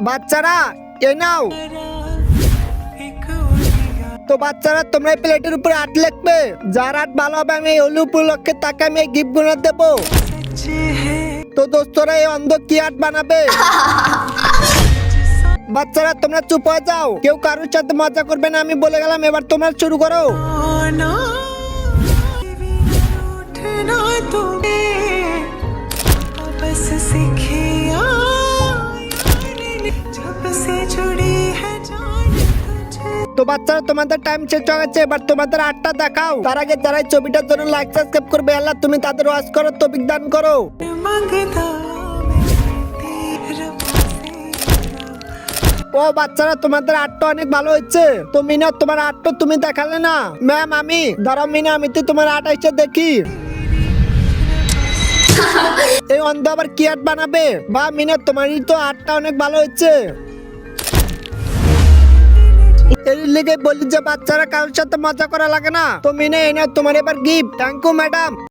বাচ্চারা এ নাও। তো বাচ্চারা তোমরা এই প্লেটের উপরে আট লিখবে, যার আট ভালো হবে আমি এই হোলি উপলক্ষে তাকে আমি এই গিফট গুলো দেবো। তো দোস্তরা এই অন্ধ কি আট বানাবে? বাচ্চারা তোমরা চুপ হয়ে যাও, কেউ কারোর সাথে মজা করবে না, আমি বলে গেলাম। এবার তোমরা শুরু করো। তো বাচ্চারা তোমাদের টাইম শেষ হয়ে গেছে, এবার তোমাদের আটটা দেখাও। তার আগে যারা এই ছবিটার জন্য লাইক সাবস্ক্রাইব করবে, আল্লাহ তুমি তাদের ওয়াজ করো, তৌফিক দান করো। ও বাচ্চারা তোমাদের আটটা অনেক ভালো হচ্ছে। তো মিনা তোমার আটটা তুমি দেখালে না। ম্যাম আমি দাঁড়াও মিনা, আমি তো তোমার আট এসে দেখি। এই অন্ধ আবার কি আট বানাবে? বা মিনা তোমারই তো আটটা অনেক ভালো হচ্ছে। এর লিগে বলি যে বাচ্চারা কারোর সাথে মজা করা লাগে না। তো মিনা এনে তোমার এবার গিফট। Thank you madam.